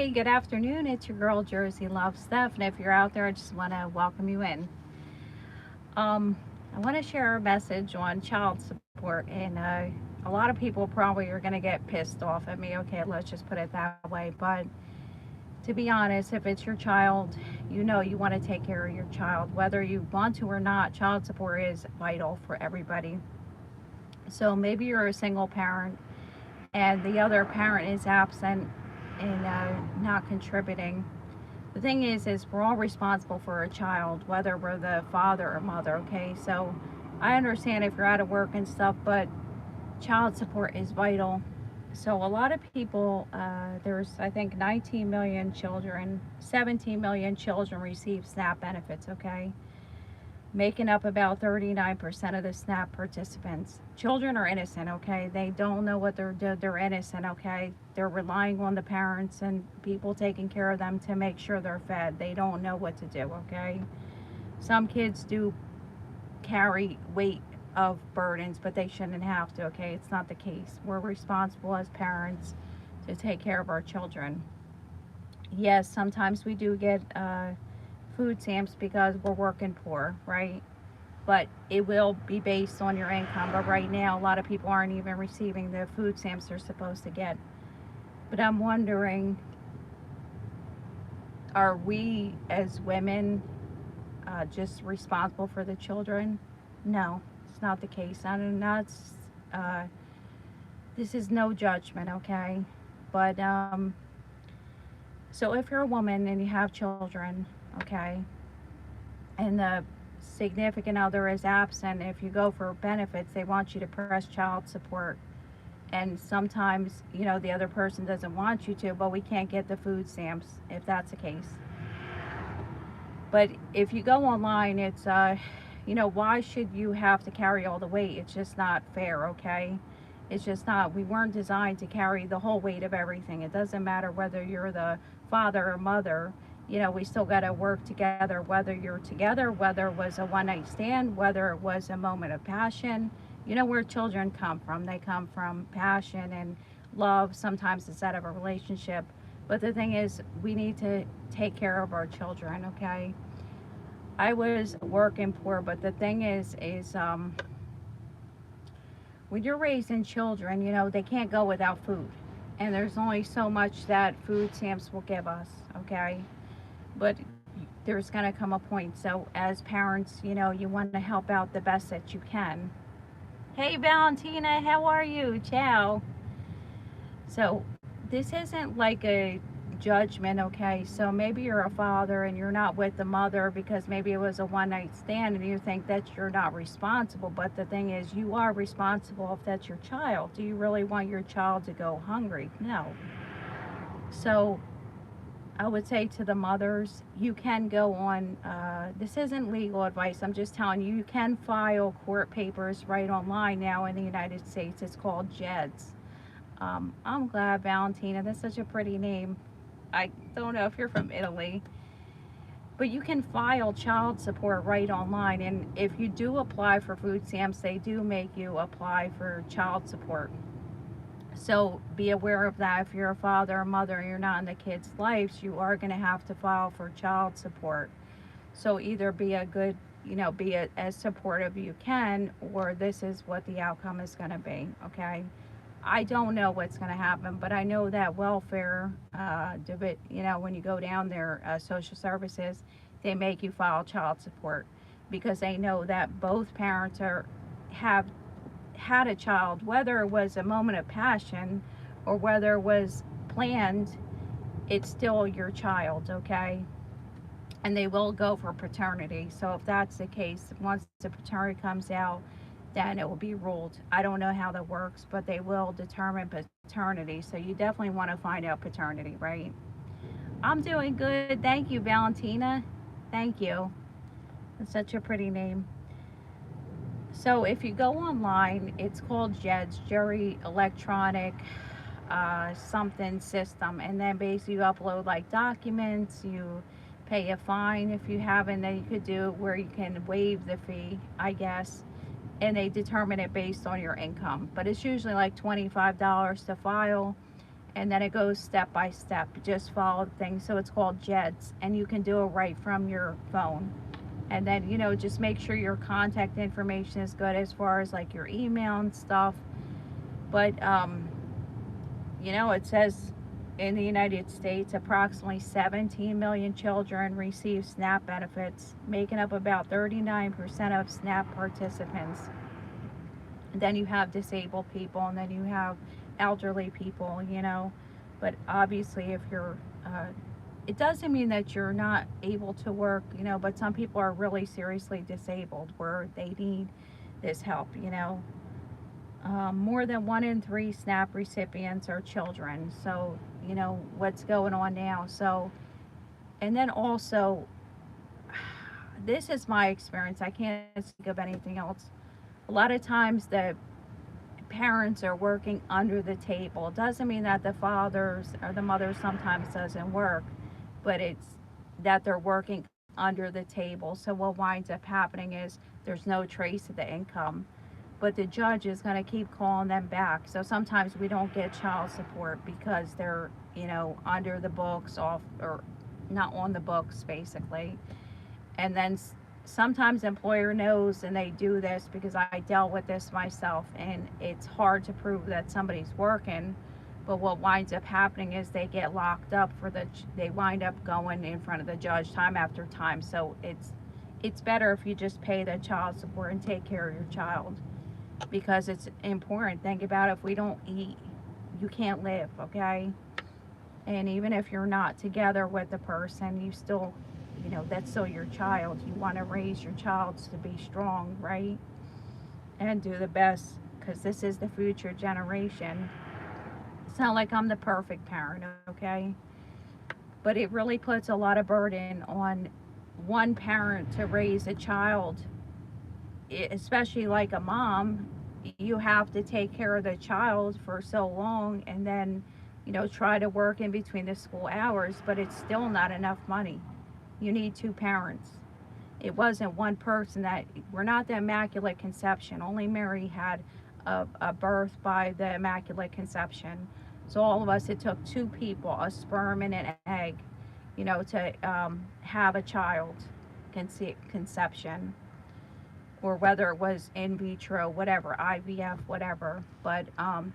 Hey, good afternoon. It's your girl Jersey Love Steph, and if you're out there, I just want to welcome you in. Um, I want to share a message on child support, and a lot of people probably are going to get pissed off at me. Okay, let's just put it that way. But to be honest, if it's your child, you know you want to take care of your child, whether you want to or not. Child support is vital for everybody. So maybe you're a single parent and the other parent is absent and not contributing. The thing is we're all responsible for a child, whether we're the father or mother. Okay, so I understand if you're out of work and stuff, but child support is vital. So a lot of people, there's I think 19 million children, 17 million children receive SNAP benefits. Okay, making up about 39% of the SNAP participants. Children are innocent, okay? They don't know what they're doing. They're innocent, okay? They're relying on the parents and people taking care of them to make sure they're fed. They don't know what to do, okay? Some kids do carry weight of burdens, but they shouldn't have to, okay? It's not the case. We're responsible as parents to take care of our children. Yes, sometimes we do get food stamps because we're working poor, right? But it will be based on your income. But right now, a lot of people aren't even receiving the food stamps they're supposed to get. But I'm wondering, are we as women just responsible for the children? No, it's not the case. I'm not. Uh, this is no judgment, okay? But so if you're a woman and you have children, okay, and the significant other is absent, if you go for benefits, they want you to press child support. And sometimes, the other person doesn't want you to, but we can't get the food stamps if that's the case. But if you go online, it's, why should you have to carry all the weight? It's just not fair, okay? It's just not. We weren't designed to carry the whole weight of everything. It doesn't matter whether you're the father or mother. We still got to work together, whether you're together, whether it was a one night stand, whether it was a moment of passion. You know where children come from. They come from passion and love. Sometimes it's out of a relationship. But the thing is, we need to take care of our children, okay? I was working poor, but the thing is, when you're raising children, they can't go without food. And there's only so much that food stamps will give us, okay? But there's going to come a point. So, as parents, you want to help out the best that you can. Hey, Valentina, how are you? Ciao. So, this isn't like a judgment, okay? So, maybe you're a father and you're not with the mother because maybe it was a one night stand and you think that you're not responsible. But the thing is, you are responsible if that's your child. Do you really want your child to go hungry? No. So, I would say to the mothers, you can go on, this isn't legal advice, I'm just telling you, you can file court papers right online now in the United States. It's called JEDS. I'm glad, Valentina, that's such a pretty name. I don't know if you're from Italy, but you can file child support right online. And if you do apply for food stamps, they do make you apply for child support. So be aware of that. If you're a father or mother and you're not in the kids' lives, you are going to have to file for child support. So either be a good, as supportive you can, or this is what the outcome is going to be. Okay. I don't know what's going to happen, but I know that welfare, when you go down there, social services, they make you file child support because they know that both parents have had a child, whether it was a moment of passion or whether it was planned, it's still your child, okay? And they will go for paternity. So if that's the case, once the paternity comes out, then it will be ruled. I don't know how that works, but they will determine paternity. So you definitely want to find out paternity, right? I'm doing good. Thank you, Valentina. Thank you. It's such a pretty name. So if you go online, it's called JEDS, Jury Electronic something system, and then basically you upload like documents, you pay a fine if you haven't, then you could do it where you can waive the fee, I guess, and they determine it based on your income. But it's usually like $25 to file, and then it goes step by step. Just follow things. So it's called JEDS, and you can do it right from your phone. And then, just make sure your contact information is good as far as like your email and stuff. But, it says in the United States, approximately 17 million children receive SNAP benefits, making up about 39% of SNAP participants. And then you have disabled people, and then you have elderly people. But obviously, if you're, it doesn't mean that you're not able to work, but some people are really seriously disabled where they need this help. More than 1 in 3 SNAP recipients are children. So, what's going on now? So, and then also, this is my experience. I can't think of anything else. A lot of times the parents are working under the table. It doesn't mean that the fathers or the mothers sometimes doesn't work, but it's that they're working under the table. So what winds up happening is there's no trace of the income, but the judge is going to keep calling them back. So sometimes we don't get child support because they're, under the books, off, or not on the books basically. And then sometimes employer knows, and they do this because I dealt with this myself, and it's hard to prove that somebody's working. But what winds up happening is they get locked up they wind up going in front of the judge time after time. So it's better if you just pay the child support and take care of your child, because it's important. Think about it, if we don't eat, you can't live, okay? And even if you're not together with the person, you still, that's still your child. You want to raise your child to be strong, right? And do the best, because this is the future generation. It's not like I'm the perfect parent, okay? But it really puts a lot of burden on one parent to raise a child, especially like a mom. You have to take care of the child for so long, and then, try to work in between the school hours, but it's still not enough money. You need 2 parents. It wasn't one person. We're not the Immaculate Conception. Only Mary had a birth by the Immaculate Conception. So all of us, it took 2 people, a sperm and an egg, to have a child conception, or whether it was in vitro, whatever, IVF, whatever. But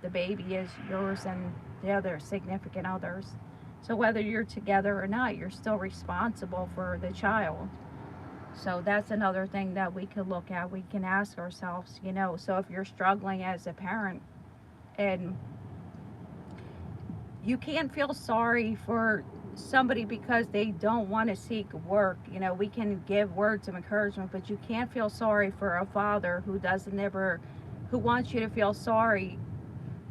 the baby is yours and the other significant others. So whether you're together or not, you're still responsible for the child. So that's another thing that we could look at. We can ask ourselves, so if you're struggling as a parent, and you can't feel sorry for somebody because they don't want to seek work. We can give words of encouragement, but you can't feel sorry for a father who wants you to feel sorry.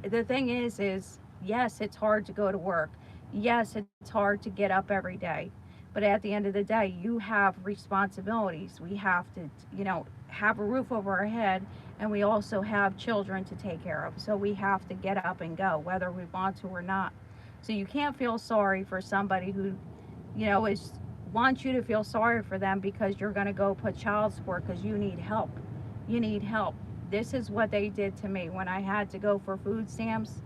The thing is yes, it's hard to go to work. Yes, it's hard to get up every day. But at the end of the day, you have responsibilities. We have to, have a roof over our head, and we also have children to take care of. So we have to get up and go, whether we want to or not. So you can't feel sorry for somebody who, wants you to feel sorry for them because you're going to go put child support because you need help. You need help. This is what they did to me when I had to go for food stamps.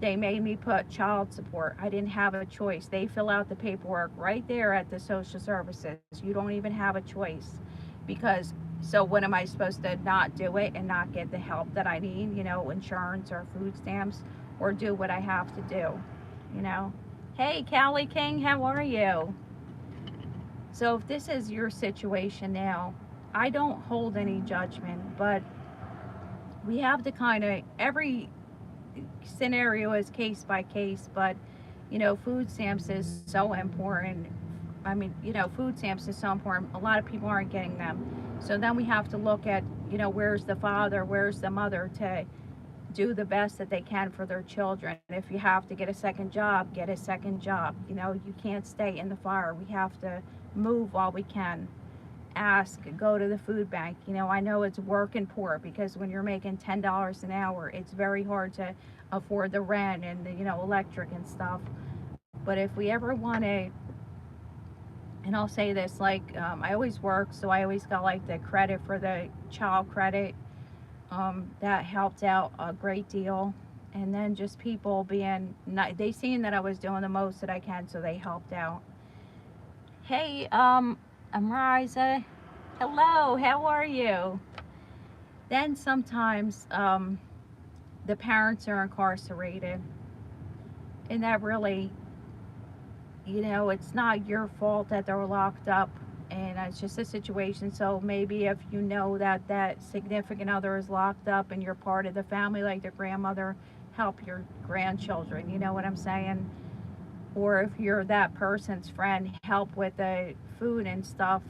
They made me put child support. I didn't have a choice. They fill out the paperwork right there at the social services. You don't even have a choice. So what am I supposed to not do it and not get the help that I need, insurance or food stamps, or do what I have to do, Hey, Callie King, how are you? So if this is your situation now, I don't hold any judgment, but we have to every scenario is case by case. But food stamps is so important. I mean, food stamps is so important. A lot of people aren't getting them. So then we have to look at, where's the father, where's the mother to do the best that they can for their children. If you have to get a second job, get a second job. You can't stay in the fire. We have to move while we can. Ask, go to the food bank. I know it's working poor, because when you're making $10 an hour, it's very hard to afford the rent and the electric and stuff. But if we ever want to, and I'll say this, like, I always work, so I always got like the credit for the child credit. That helped out a great deal. And then just people being, they seen that I was doing the most that I can, so they helped out. Hey, I'm Riza. Hello, how are you? Then sometimes the parents are incarcerated, and that really, it's not your fault that they're locked up, and it's just a situation. So maybe if you know that that significant other is locked up and you're part of the family, like the grandmother, help your grandchildren. You know what I'm saying? Or if you're that person's friend, help with the food and stuff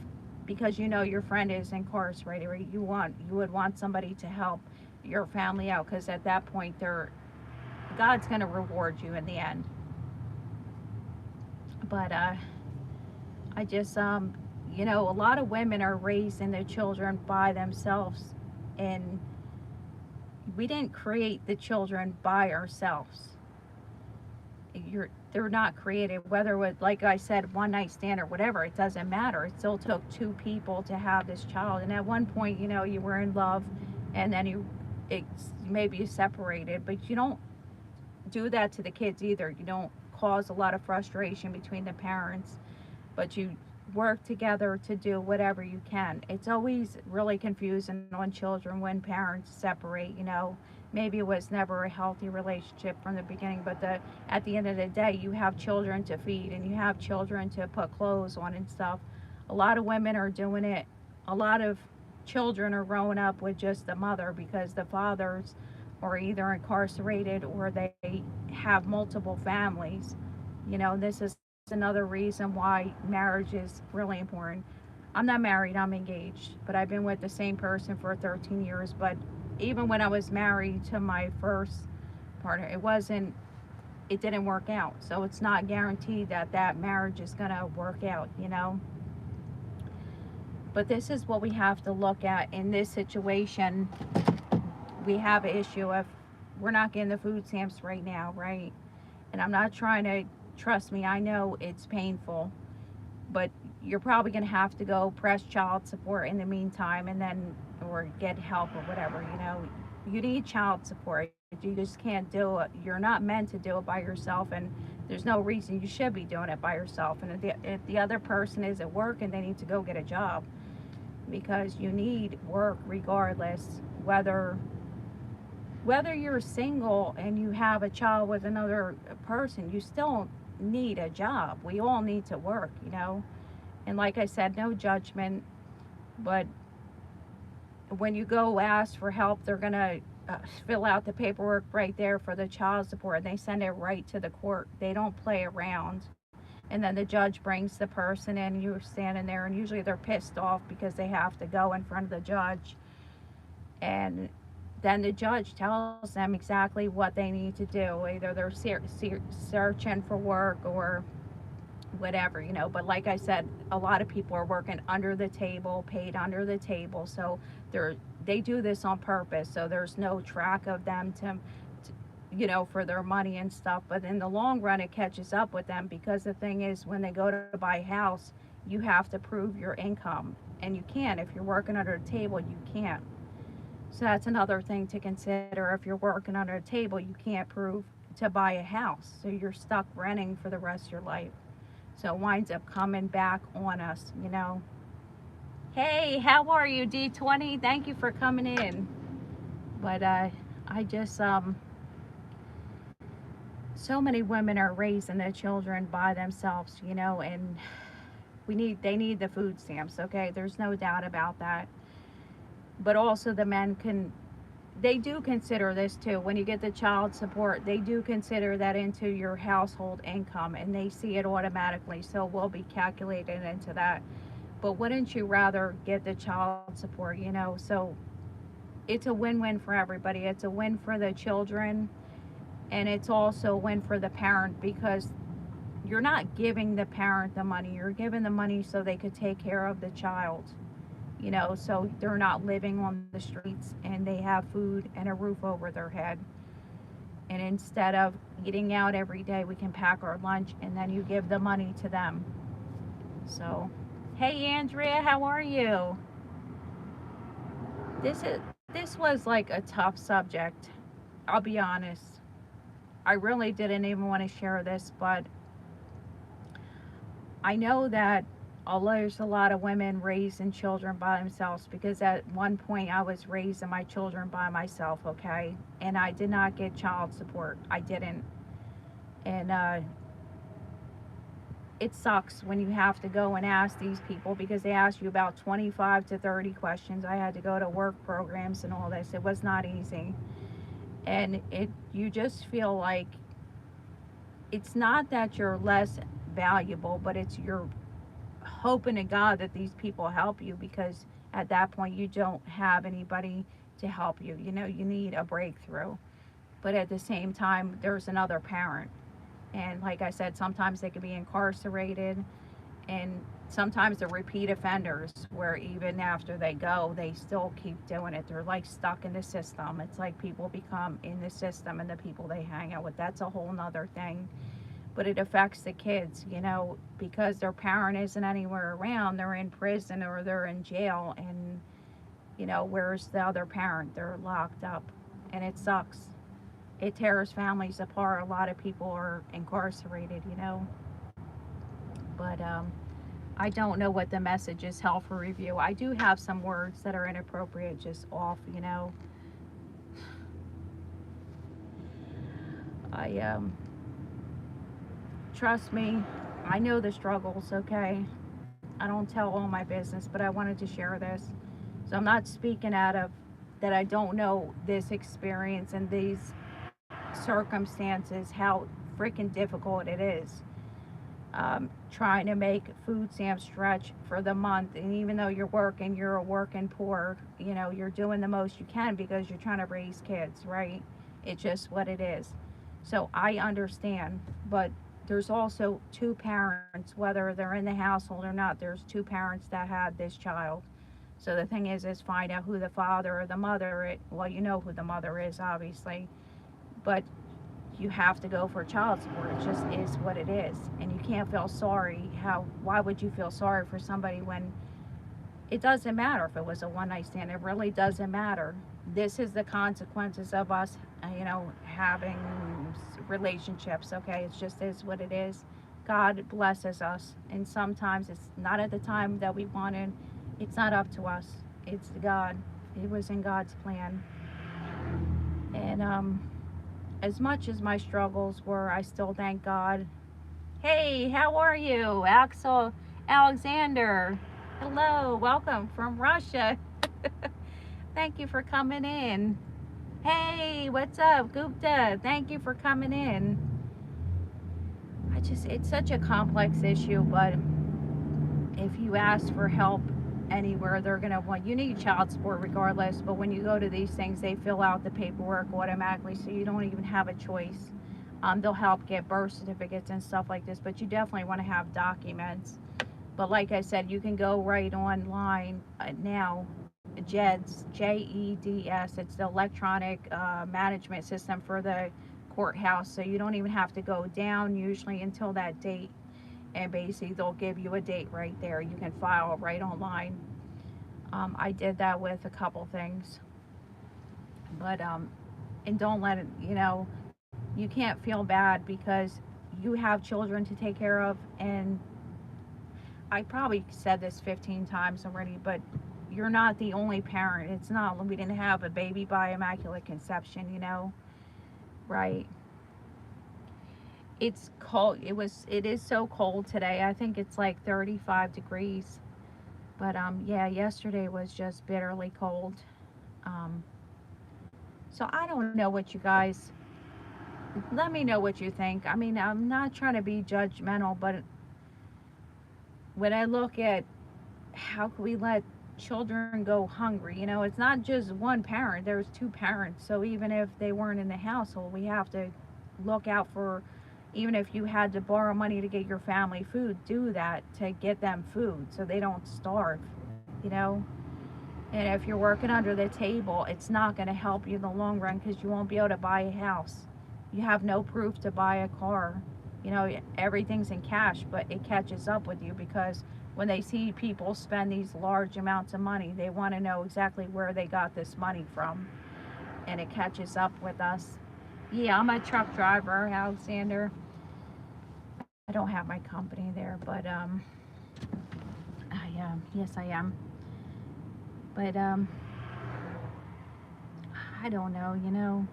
because you know your friend is incarcerated. Or you would want somebody to help your family out because at that point, God's gonna reward you in the end. But I just a lot of women are raising their children by themselves, and we didn't create the children by ourselves. They're not created, whether with, like I said, one night stand or whatever. It doesn't matter. It still took two people to have this child, and at one point, you were in love, and then maybe you separated, but you don't do that to the kids either. You don't cause a lot of frustration between the parents, but you work together to do whatever you can. It's always really confusing on children when parents separate. Maybe it was never a healthy relationship from the beginning, but at the end of the day, you have children to feed and you have children to put clothes on and stuff. A lot of women are doing it. A lot of children are growing up with just the mother because the fathers are either incarcerated or they have multiple families. This is another reason why marriage is really important. I'm not married, I'm engaged, but I've been with the same person for 13 years. But even when I was married to my first partner, it didn't work out. So it's not guaranteed that that marriage is going to work out. But this is what we have to look at in this situation. We have an issue if we're not getting the food stamps right now, right? And I'm not trying to, trust me, I know it's painful, but you're probably going to have to go press child support in the meantime and then, or get help or whatever. You need child support. You just can't do it. You're not meant to do it by yourself, and there's no reason you should be doing it by yourself. And if the other person is at work and they need to go get a job, because you need work regardless, whether you're single and you have a child with another person, you still need a job. We all need to work. And like I said, no judgment, but when you go ask for help, they're going to fill out the paperwork right there for the child support, and they send it right to the court. They don't play around. And then the judge brings the person in, you're standing there, and usually they're pissed off because they have to go in front of the judge. And then the judge tells them exactly what they need to do. Either they're searching for work or whatever. But like I said, a lot of people are working under the table, paid under the table. So they do this on purpose. So there's no track of them for their money and stuff. But in the long run, it catches up with them, because the thing is, when they go to buy a house, you have to prove your income. And you can't. If you're working under the table, you can't. So that's another thing to consider. If you're working under a table, you can't prove to buy a house. So you're stuck renting for the rest of your life. So it winds up coming back on us. Hey, how are you, D20? Thank you for coming in. But I just, so many women are raising their children by themselves, and they need the food stamps, okay? There's no doubt about that. But also the men they do consider this too. When you get the child support, they do consider that into your household income, and they see it automatically, so it will be calculated into that. But wouldn't you rather get the child support? So it's a win-win for everybody. It's a win for the children, and it's also a win for the parent, because you're not giving the parent the money. You're giving the money so they could take care of the child. So they're not living on the streets, and they have food and a roof over their head. And instead of eating out every day, we can pack our lunch, and then you give the money to them. So, hey Andrea, how are you? This was like a tough subject, I'll be honest. I really didn't even want to share this, but I know that although there's a lot of women raising children by themselves, because at one point I was raising my children by myself, okay? And I did not get child support. I didn't. And it sucks when you have to go and ask these people, because they ask you about 25 to 30 questions. I had to go to work programs and all this. It was not easy. And you just feel like it's not that you're less valuable, but it's you're hoping to God that these people help you, because at that point you don't have anybody to help you. You know, you need a breakthrough. But at the same time, there's another parent. And like I said, sometimes they can be incarcerated, and sometimes they're repeat offenders where even after they go, they still keep doing it. They're like stuck in the system. It's like people become in the system and the people they hang out with. That's a whole nother thing. But it affects the kids, you know, because their parent isn't anywhere around. They're in prison or they're in jail, and you know, where's the other parent? They're locked up, and it sucks. It tears families apart. A lot of people are incarcerated, you know. But I don't know what the message is, hell for review. I do have some words that are inappropriate, just off, you know. I trust me, I know the struggles, okay? I don't tell all my business, but I wanted to share this. So I'm not speaking out of that I don't know this experience and these circumstances, how freaking difficult it is. Trying to make food stamps stretch for the month, and even though you're a working poor, you know, you're doing the most you can because you're trying to raise kids, right? It's just what it is. So I understand, but there's also two parents, whether they're in the household or not, there's two parents that had this child. So the thing is find out who the father or the mother is. Well, you know who the mother is, obviously, but you have to go for child support. It just is what it is. And you can't feel sorry. Why would you feel sorry for somebody when it doesn't matter if it was a one night stand? It really doesn't matter. This is the consequences of us, you know, having relationships, okay? It just is what it is. God blesses us, and sometimes it's not at the time that we wanted. It's not up to us. It's God. It was in God's plan. And as much as my struggles were, I still thank God. Hey, how are you? Axel Alexander. Hello, welcome from Russia. Thank you for coming in. Hey, what's up, Gupta? Thank you for coming in. It's such a complex issue, but if you ask for help anywhere, they're going to want, you need child support regardless, but when you go to these things, they fill out the paperwork automatically, so you don't even have a choice. They'll help get birth certificates and stuff like this, but you definitely want to have documents. But like I said, you can go right online now. JEDS, JEDS, it's the electronic management system for the courthouse, so you don't even have to go down usually until that date, and basically they'll give you a date right there. You can file right online. I did that with a couple things, but and don't let it, you know, you can't feel bad because you have children to take care of. And I probably said this 15 times already, but you're not the only parent. It's not, we didn't have a baby by immaculate conception, you know, right? It's cold. It is so cold today. I think it's like 35 degrees. But yeah, yesterday was just bitterly cold. So I don't know what you guys, let me know what you think. I mean, I'm not trying to be judgmental, but when I look at how can we let children go hungry, you know, it's not just one parent, there's two parents. So even if they weren't in the household, we have to look out for, even if you had to borrow money to get your family food, do that to get them food so they don't starve, you know. And if you're working under the table, it's not going to help you in the long run because you won't be able to buy a house. You have no proof to buy a car. You know, everything's in cash, but it catches up with you because when they see people spend these large amounts of money, they want to know exactly where they got this money from. And it catches up with us. Yeah, I'm a truck driver, Alexander. I don't have my company there, but I am. Yes, I am. But I don't know.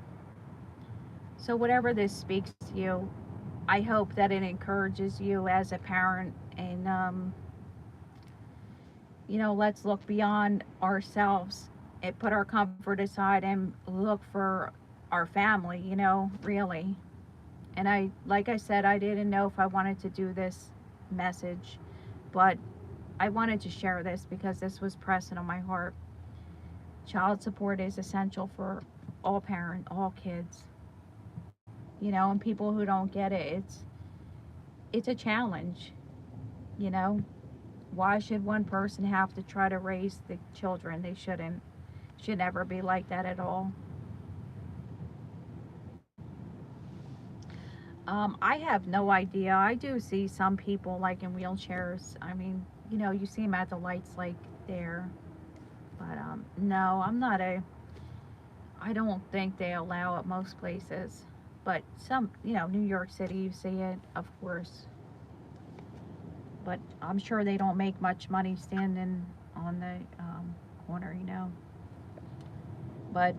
So whatever this speaks to you, I hope that it encourages you as a parent, and let's look beyond ourselves and put our comfort aside and look for our family. Really. And like I said, I didn't know if I wanted to do this message, but I wanted to share this because this was pressing on my heart. Child support is essential for all parents, all kids. And people who don't get it, it's a challenge. You know, why should one person have to try to raise the children? They shouldn't. Should never be like that at all. I have no idea. I do see some people like in wheelchairs. I mean, you see them at the lights like there. But no, I'm not a. I don't think they allow it most places. But some, New York City, you see it, of course. But I'm sure they don't make much money standing on the corner. But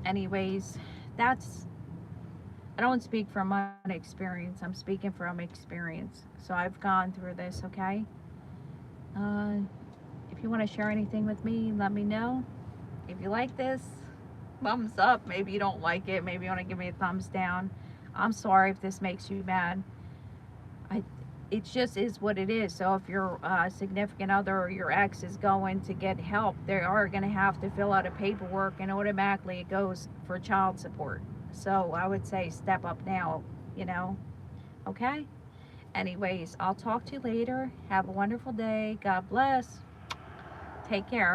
anyways, that's. I don't speak from my experience. I'm speaking from experience. So I've gone through this. Okay. Uh, if you want to share anything with me, let me know. If you like this, thumbs up. Maybe you don't like it. Maybe you want to give me a thumbs down. I'm sorry if this makes you mad. I, it just is what it is. So if your significant other or your ex is going to get help, they are going to have to fill out a paperwork, and automatically it goes for child support. So I would say step up now. You know. Okay. Anyways, I'll talk to you later. Have a wonderful day. God bless. Take care.